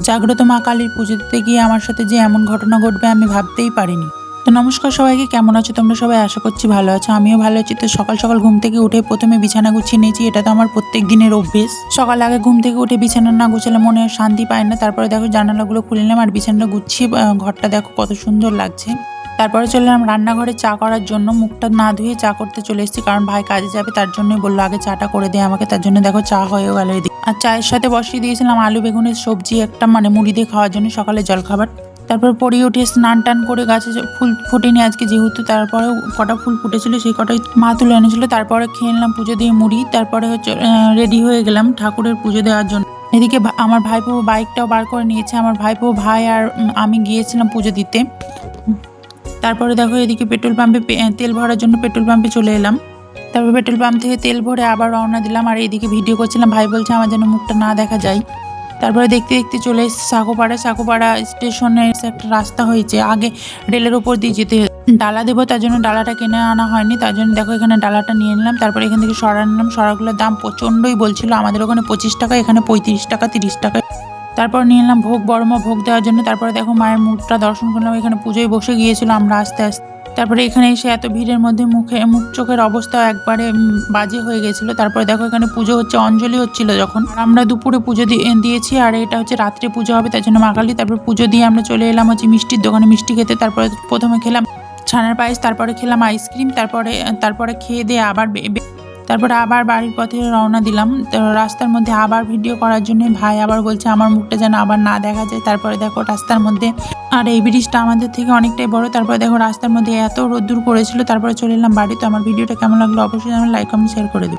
জাগ্রত মা কালীর পুজো দিতে গিয়ে আমার সাথে যে এমন ঘটনা ঘটবে আমি ভাবতেই পারিনি। তো নমস্কার সবাইকে, কেমন আছো তোমরা সবাই? আশা করছি ভালো আছো, আমিও ভালো আছি। তো সকাল সকাল ঘুম থেকে উঠে প্রথমে বিছানা গুছিয়ে নিয়েছি, এটা তো আমার প্রত্যেক দিনের অভ্যেস। সকাল আগে ঘুম থেকে উঠে বিছানা না গুছালে মনে শান্তি পায় না। তারপরে দেখো জানালাগুলো খুলে নিলাম আর বিছানাটা গুছিয়ে ঘরটা দেখো কত সুন্দর লাগছে। তারপরে চলে এলাম রান্নাঘরে চা করার জন্য। মুখটা না ধুয়ে চা করতে চলে এসেছি, কারণ ভাই কাজে যাবে, তার জন্যই বললো আগে চাটা করে দেয় আমাকে। তার জন্য দেখো চা হয়েও গেল এদিকে। আর চায়ের সাথে বসিয়ে দিয়েছিলাম আলু বেগুনের সবজি একটা, মানে মুড়ি দিয়ে খাওয়ার জন্য সকালে জলখাবার। তারপর পড়িয়ে উঠে স্নান টান করে গাছে ফুল ফোটেনি আজকে যেহেতু, তারপরে কটা ফুল ফুটেছিল সেই কটাই মা তুলে এনেছিল। তারপরে খেয়ে নিলাম পুজো দিয়ে মুড়ি। তারপরে হচ্ছে রেডি হয়ে গেলাম ঠাকুরের পুজো দেওয়ার জন্য। এদিকে আমার ভাইপো বাইকটাও বার করে নিয়েছে। আমার ভাইপো, ভাই আর আমি গিয়েছিলাম পুজো দিতে। তারপরে দেখো এদিকে পেট্রোল পাম্পে তেল ভরার জন্য পেট্রোল পাম্পে চলে এলাম। তারপর পেট্রোল পাম্প থেকে তেল ভরে আবার রওনা দিলাম। আর এইদিকে ভিডিও করছিলাম, ভাই বলছে আমার যেন মুখটা না দেখা যায়। তারপরে দেখতে দেখতে চলে এসেছি সাঁকোপাড়া স্টেশনের একটা রাস্তা হয়েছে, আগে রেলের ওপর দিয়ে যেতে ডালা দেবো, তার জন্য ডালাটা কিনে আনা হয়নি, তার জন্য দেখো এখানে ডালাটা নিয়ে নিলাম। তারপরে এখান থেকে সরা নিলাম। সরাগুলোর দাম প্রচণ্ডই বলছিল, আমাদের ওখানে 25 টাকা, এখানে 35 টাকা 30 টাকা। তারপর নিয়ে নিলাম ভোগ, বড় মা ভোগ দেওয়ার জন্য। তারপরে দেখো মায়ের মুখটা দর্শন করলাম, এখানে পুজোয় বসে গিয়েছিল আমরা আস্তে আস্তে। তারপরে এখানে এসে এত ভিড়ের মধ্যে মুখ চোখের অবস্থা একবারে বাজে হয়ে গেছিল। তারপরে দেখো এখানে পুজো হচ্ছে, অঞ্জলি হচ্ছিল যখন, আর আমরা দুপুরে পুজো দিয়েছি আর এটা হচ্ছে রাত্রে পুজো হবে, তার জন্য মা কালী। তারপর পুজো দিয়ে আমরা চলে এলাম হচ্ছে মিষ্টির দোকানে মিষ্টি খেতে। তারপরে প্রথমে খেলাম ছানার পায়েস, তারপরে খেলাম আইসক্রিম। তারপরে খেয়ে দিয়ে তারপরে আবার বাড়ির পথে রওনা দিলাম। রাস্তার মধ্যে আবার ভিডিও করার জন্য ভাই আবার বলছে আমার মুখটা যেন আবার না দেখা যায়। তারপরে দেখো রাস্তার মধ্যে, আর এই ব্রিজটা আমাদের থেকে অনেকটাই বড়। তারপরে দেখো রাস্তার মধ্যে এত রোদ্দুর করেছিল। তারপরে চলে এলাম বাড়ি। তো আমার ভিডিওটা কেমন লাগলো অবশ্যই আমার লাইক কমেন্ট শেয়ার করে দেবো।